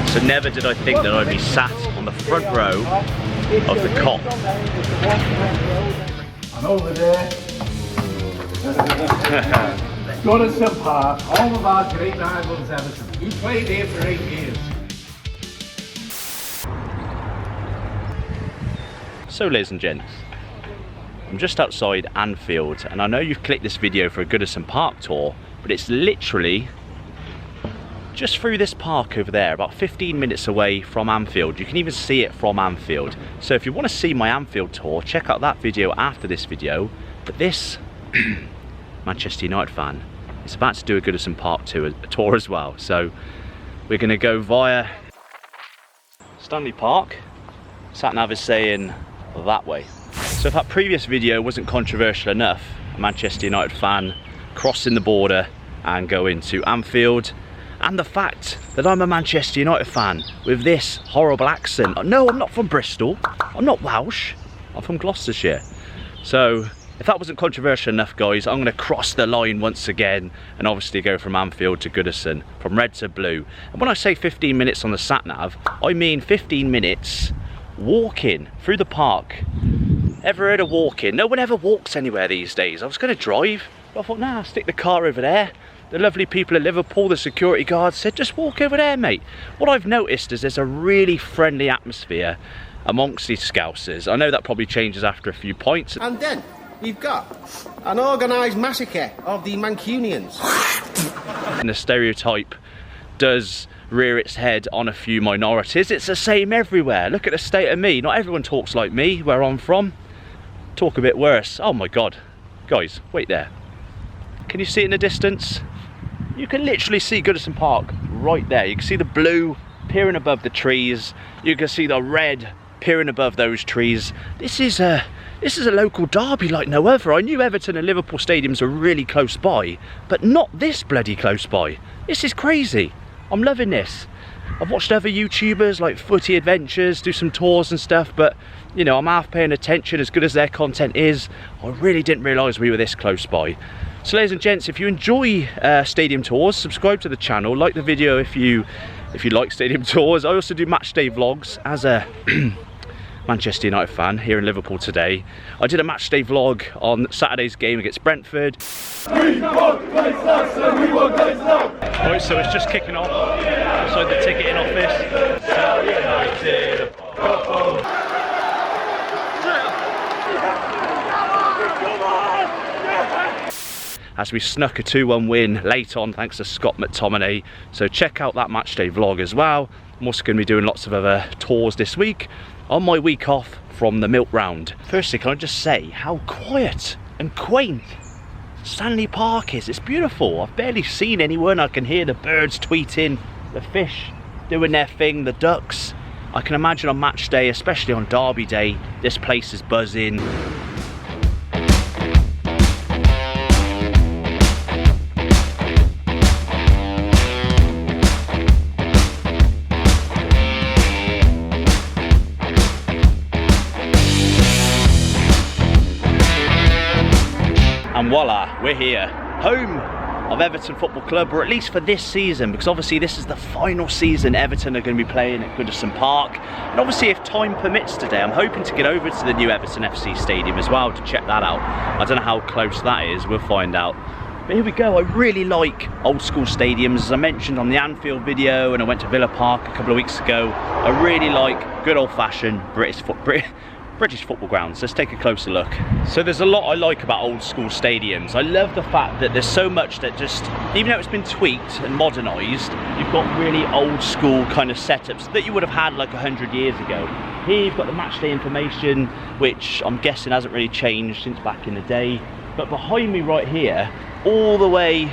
So never did I think that I'd be sat on the front row of the Kop. And over there, Goodison Park, home of our great rivals Everton. We played here for 8 years. So ladies and gents, I'm just outside Anfield, and I know you've clicked this video for a Goodison Park tour, but it's literally just through this park over there, about 15 minutes away from Anfield. You can even see it from Anfield. So if you want to see my Anfield tour, check out that video after this video. But this Manchester United fan is about to do a Goodison Park tour as well. So we're going to go via Stanley Park. Sat-nav is saying that way. So if that previous video wasn't controversial enough, a Manchester United fan crossing the border and going to Anfield, and the fact that I'm a Manchester United fan with this horrible accent. No, I'm not from Bristol, I'm not Welsh, I'm from Gloucestershire. So if that wasn't controversial enough, guys, I'm going to cross the line once again and obviously go from Anfield to Goodison, from red to blue. And when I say 15 minutes on the sat-nav, I mean 15 minutes walking through the park. Ever heard of walking? No one ever walks anywhere these days. I was going to drive, but I thought, nah, stick the car over there. The lovely people at Liverpool, the security guards, said just walk over there, mate. What I've noticed is there's a really friendly atmosphere amongst these Scousers. I know that probably changes after a few points. And then we've got an organised massacre of the Mancunians. And the stereotype does rear its head on a few minorities. It's the same everywhere. Look at the state of me. Not everyone talks like me, where I'm from. Talk a bit worse. Oh my God. Guys, wait there. Can you see it in the distance? You can literally see Goodison Park right there. You can see the blue peering above the trees. You can see the red peering above those trees. This is a local derby like no other. I knew Everton and Liverpool stadiums were really close by, but not this bloody close by. This is crazy. I'm loving this. I've watched other YouTubers like Footy Adventures do some tours and stuff, but you know, I'm half paying attention. As good as their content is, I really didn't realise we were this close by. So ladies and gents, if you enjoy stadium tours, subscribe to the channel, like the video if you like stadium tours. I also do match day vlogs as a Manchester United fan here in Liverpool today. I did a match day vlog on Saturday's game against Brentford. Alright, so it's just kicking off outside the ticketing office. As we snuck a 2-1 win late on thanks to Scott McTominay. So check out that matchday vlog as well. I'm also going to be doing lots of other tours this week on my week off from the milk round. Firstly, can I just say how quiet and quaint Stanley Park is. It's beautiful. I've barely seen anyone. I can hear the birds tweeting, the fish doing their thing, the ducks. I can imagine on match day, especially on derby day, this place is buzzing. And voila, we're here, home of Everton Football Club, or at least for this season, because obviously this is the final season Everton are going to be playing at Goodison Park. And obviously if time permits today, I'm hoping to get over to the new Everton FC Stadium as well to check that out. I don't know how close that is, we'll find out. But here we go. I really like old school stadiums. As I mentioned on the Anfield video, and I went to Villa Park a couple of weeks ago, I really like good old-fashioned British football grounds. Let's take a closer look. So there's a lot I like about old school stadiums. I love the fact that there's so much that just, even though it's been tweaked and modernised, you've got really old school kind of setups that you would have had like 100 years ago. Here you've got the matchday information, which I'm guessing hasn't really changed since back in the day. But behind me right here, all the way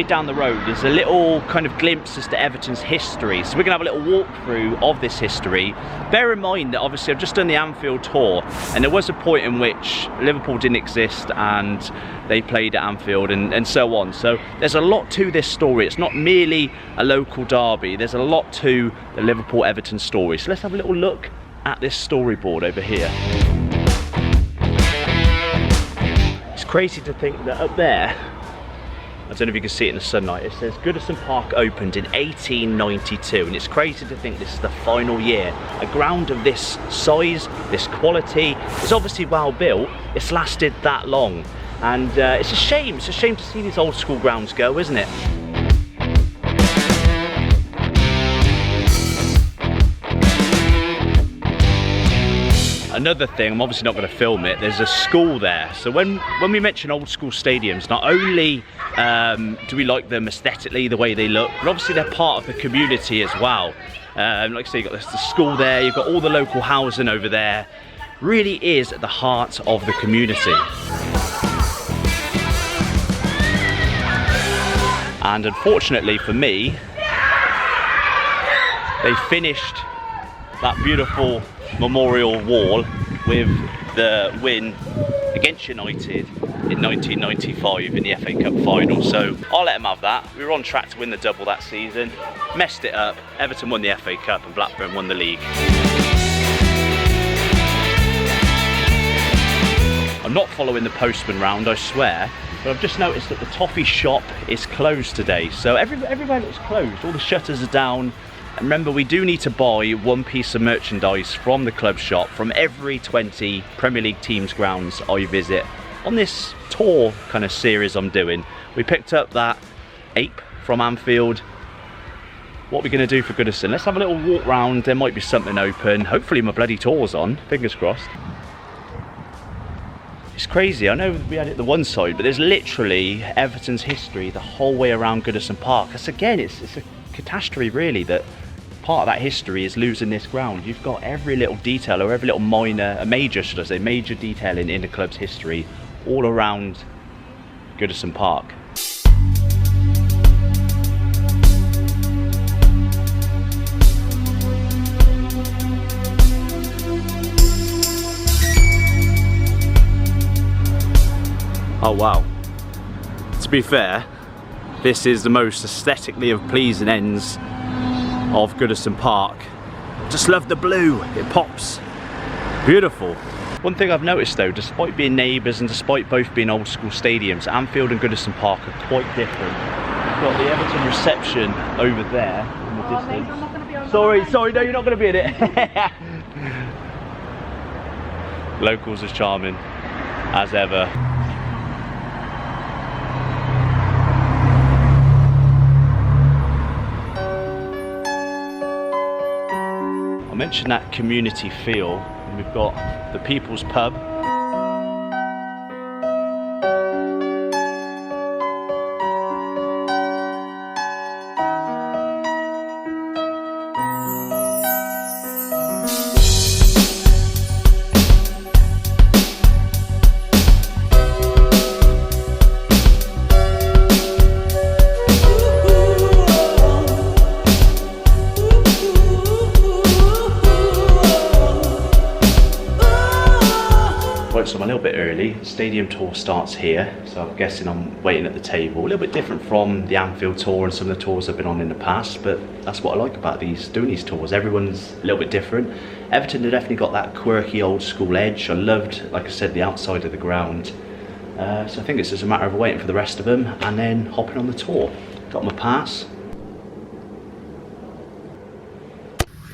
down the road, there's a little kind of glimpse as to Everton's history. So we're gonna have a little walkthrough of this history. Bear in mind that obviously I've just done the Anfield tour, and there was a point in which Liverpool didn't exist and they played at Anfield and so on. So there's a lot to this story. It's not merely a local derby. There's a lot to the Liverpool-Everton story. So let's have a little look at this storyboard over here. It's crazy to think that up there I don't know if you can see it in the sunlight. It says Goodison Park opened in 1892, and it's crazy to think this is the final year. A ground of this size, this quality, is obviously well built. It's lasted that long, and it's a shame. It's a shame to see these old school grounds go, isn't it? Another thing, I'm obviously not going to film it, there's a school there. So when we mention old school stadiums, not only do we like them aesthetically, the way they look, but obviously they're part of the community as well. Like I say, you've got the school there, you've got all the local housing over there. Really is at the heart of the community. And unfortunately for me, they finished that beautiful memorial wall with the win against United in 1995 in the FA Cup final. So I'll let them have that. We were on track to win the double that season, messed it up. Everton won the FA Cup and Blackburn won the league. I'm not following the postman round, I swear, but I've just noticed that the toffee shop is closed today. So everywhere looks closed, all the shutters are down. And remember, we do need to buy one piece of merchandise from the club shop from every 20 Premier League teams' grounds I visit on this tour kind of series I'm doing. We picked up that ape from Anfield. What are we going to do for Goodison? Let's have a little walk round. There might be something open. Hopefully my bloody tour's on, fingers crossed. It's crazy, I know we had it the one side, but there's literally Everton's history the whole way around Goodison Park. That's, again, it's a catastrophe really that part of that history is losing this ground. You've got every little detail, or every little major detailing in the club's history all around Goodison Park. Oh wow, to be fair, this is the most aesthetically pleasing ends of Goodison Park. Just love the blue, it pops. Beautiful. One thing I've noticed though, despite being neighbours and despite both being old school stadiums, Anfield and Goodison Park are quite different. We've got the Everton reception over there in the distance. I'm not going to be on sorry, no, you're not going to be in it. Locals as charming as ever. I mentioned that community feel, and we've got the People's Pub. So I'm a little bit early. The stadium tour starts here, so I'm guessing I'm waiting at the table. A little bit different from the Anfield tour and some of the tours I've been on in the past, but that's what I like about doing these tours. Everyone's a little bit different. Everton have definitely got that quirky old school edge. I loved, like I said, the outside of the ground. So I think it's just a matter of waiting for the rest of them and then hopping on the tour. Got my pass.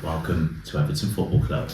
Welcome to Everton Football Club.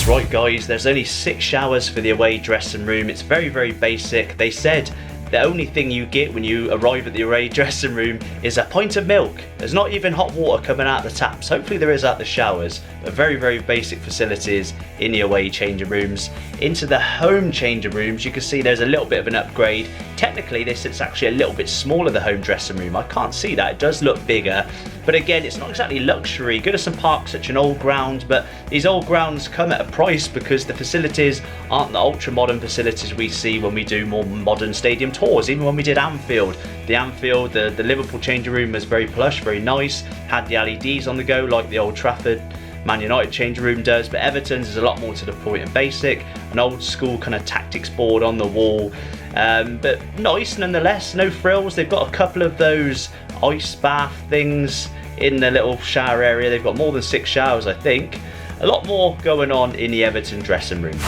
Right guys, there's only 6 showers for the away dressing room. It's very, very basic. They said the only thing you get when you arrive at the away dressing room is a pint of milk. There's not even hot water coming out the taps. Hopefully there is at the showers, but very, very basic facilities in the away changing rooms. Into the home changing rooms, you can see there's a little bit of an upgrade. Technically this is actually a little bit smaller, the home dressing room. I can't see that, it does look bigger. But again, it's not exactly luxury. Goodison Park's such an old ground, but these old grounds come at a price because the facilities aren't the ultra modern facilities we see when we do more modern stadium tours. Even when we did Anfield, the Liverpool changing room was very plush, very nice, had the LEDs on the go like the Old Trafford Man United changing room does, but Everton's is a lot more to the point and basic, an old school kind of tactics board on the wall, but nice nonetheless, no frills. They've got a couple of those ice bath things in the little shower area. They've got more than 6 showers, I think. A lot more going on in the Everton dressing room.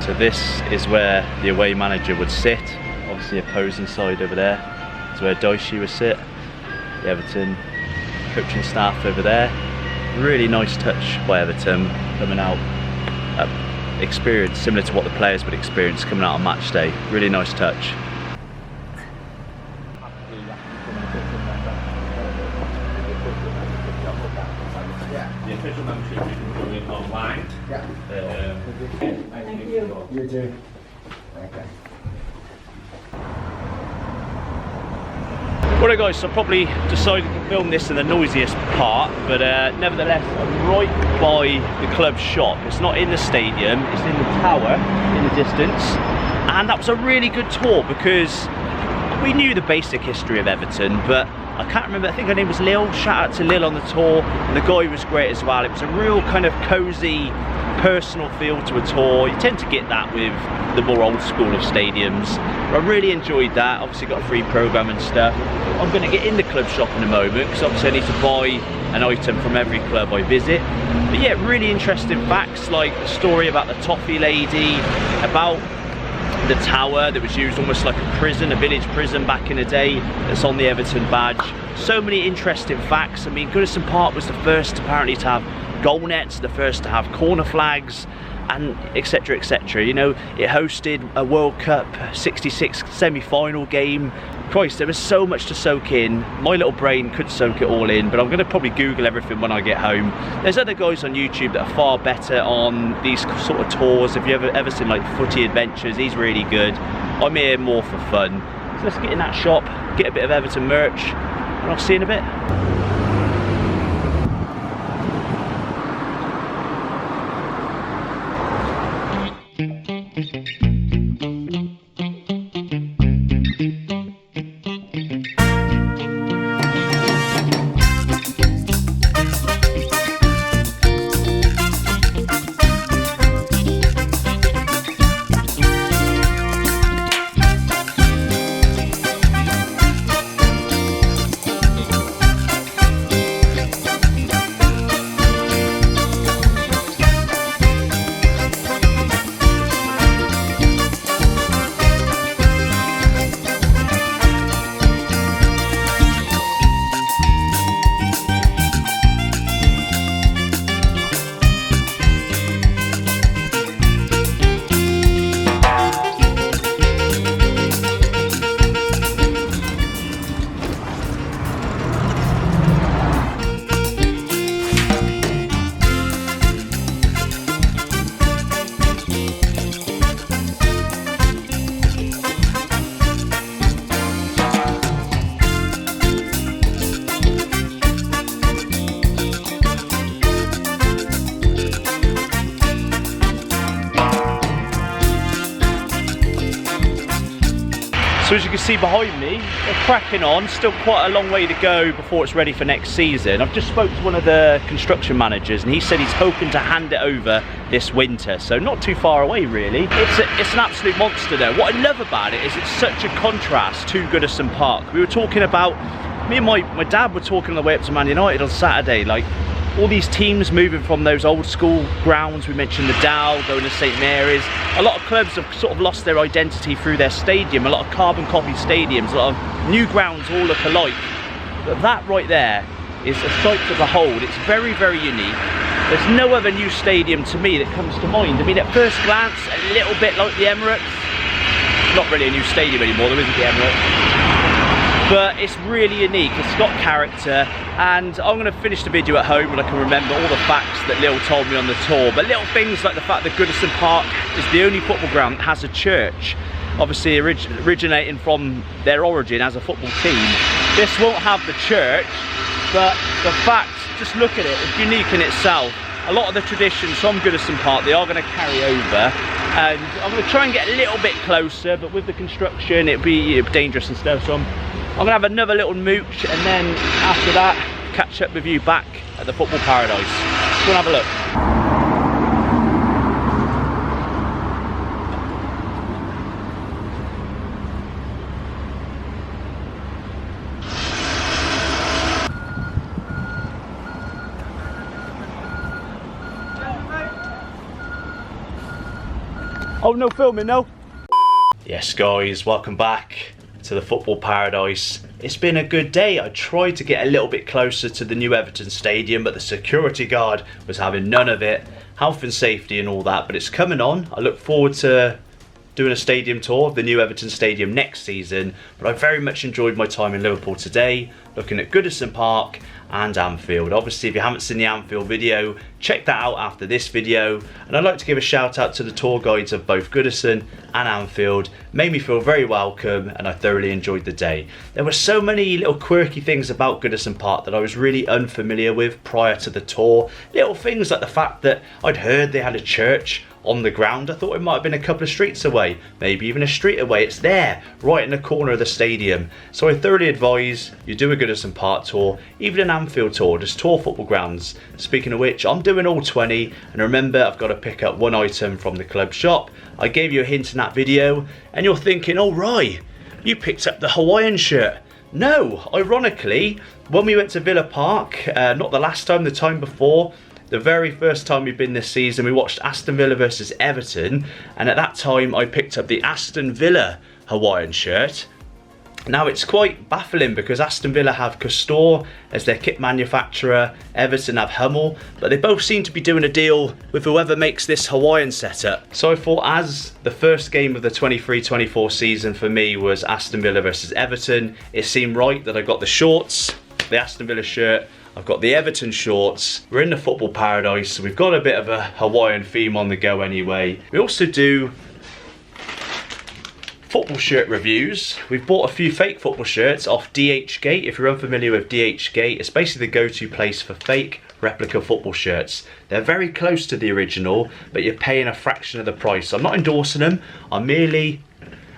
So this is where the away manager would sit. Obviously opposing side over there is where Dicey would sit. The Everton coaching staff over there. Really nice touch by Everton coming out. Experience similar to what the players would experience coming out on match day. Really nice touch. The official membership you can go in online. Yeah. Thank you. You too. Okay. Well guys, so I probably decided to film this in the noisiest part, but nevertheless I'm right by the club shop. It's not in the stadium, it's in the tower in the distance, and that was a really good tour because we knew the basic history of Everton, but I can't remember, I think her name was Lil. Shout out to Lil on the tour, and the guy was great as well. It was a real kind of cosy, personal feel to a tour. You tend to get that with the more old school of stadiums. But I really enjoyed that. Obviously got a free programme and stuff. I'm going to get in the club shop in a moment because obviously I need to buy an item from every club I visit. But yeah, really interesting facts like the story about the toffee lady, about the tower that was used almost like a prison, a village prison back in the day, that's on the Everton badge. So many interesting facts. I mean, Goodison Park was the first apparently to have goal nets, the first to have corner flags, and etc, etc. You know, it hosted a World Cup 66 semi-final game. Christ, there was so much to soak in. My little brain could soak it all in, but I'm going to probably Google everything when I get home. There's other guys on YouTube that are far better on these sort of tours. If you've ever seen like Footy Adventures, he's really good. I'm here more for fun. So let's get in that shop, get a bit of Everton merch, and I'll see you in a bit. can see behind me, they're cracking on. Still quite a long way to go before it's ready for next season. I've just spoke to one of the construction managers and he said he's hoping to hand it over this winter, so not too far away really. It's an absolute monster though. What I love about it is it's such a contrast to Goodison Park. We were talking about, me and my dad were talking on the way up to Man United on Saturday, like all these teams moving from those old school grounds. We mentioned the Dow, going to St Mary's. A lot of clubs have sort of lost their identity through their stadium. A lot of carbon copy stadiums, a lot of new grounds all look alike. But that right there is a sight to behold. It's very, very unique. There's no other new stadium to me that comes to mind. I mean, at first glance, a little bit like the Emirates. Not really a new stadium anymore, there isn't the Emirates. But it's really unique, it's got character, and I'm going to finish the video at home and I can remember all the facts that Lil told me on the tour. But little things like the fact that Goodison Park is the only football ground that has a church, obviously originating from their origin as a football team. This won't have the church, but the fact, just look at it, it's unique in itself. A lot of the traditions from Goodison Park, they are going to carry over, and I'm going to try and get a little bit closer, but with the construction it'd be dangerous and stuff, so I'm going to have another little mooch, and then after that catch up with you back at the Football Paradise. Let's go and have a look. Oh, no filming, no? Yes guys, welcome back to the Football Paradise. It's been a good day. I tried to get a little bit closer to the new Everton Stadium, but the security guard was having none of it. Health and safety and all that, but it's coming on. I look forward to doing a stadium tour of the new Everton Stadium next season, but I very much enjoyed my time in Liverpool today, looking at Goodison Park and Anfield. Obviously, if you haven't seen the Anfield video, check that out after this video. And I'd like to give a shout out to the tour guides of both Goodison and Anfield. Made me feel very welcome and I thoroughly enjoyed the day. There were so many little quirky things about Goodison Park that I was really unfamiliar with prior to the tour. Little things like the fact that I'd heard they had a church on the ground. I thought it might have been a couple of streets away, maybe even a street away. It's there, right in the corner of the stadium. So I thoroughly advise you do a Goodison Park tour, even an Anfield tour, just tour football grounds. Speaking of which, I'm doing all 20, and remember, I've got to pick up one item from the club shop. I gave you a hint in that video, and you're thinking, oh right, you picked up the Hawaiian shirt. No, ironically, when we went to Villa Park, not the last time, the time before, the very first time we've been this season, we watched Aston Villa versus Everton, and at that time I picked up the Aston Villa Hawaiian shirt. Now it's quite baffling because Aston Villa have Costor as their kit manufacturer, Everton have Hummel, but they both seem to be doing a deal with whoever makes this Hawaiian setup. So I thought, as the first game of the 23-24 season for me was Aston Villa versus Everton, it seemed right that I got the shorts, the Aston Villa shirt, I've got the Everton shorts. We're in the Football Paradise, so we've got a bit of a Hawaiian theme on the go anyway. We also do football shirt reviews. We've bought a few fake football shirts off DHgate. If you're unfamiliar with DHgate, it's basically the go-to place for fake replica football shirts. They're very close to the original, but you're paying a fraction of the price. I'm not endorsing them, I'm merely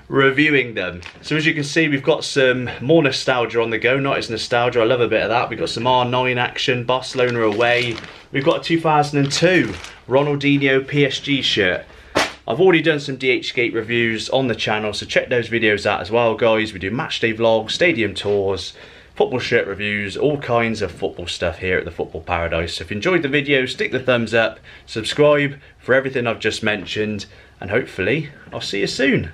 reviewing them. So as you can see, we've got some more nostalgia on the go. Not as nostalgia, I love a bit of that. We've got some R9 action, Barcelona away. We've got a 2002 Ronaldinho PSG shirt. I've already done some DHgate reviews on the channel, so check those videos out as well, guys. We do matchday vlogs, stadium tours, football shirt reviews, all kinds of football stuff here at the Football Paradise. So if you enjoyed the video, stick the thumbs up, subscribe for everything I've just mentioned, and hopefully I'll see you soon.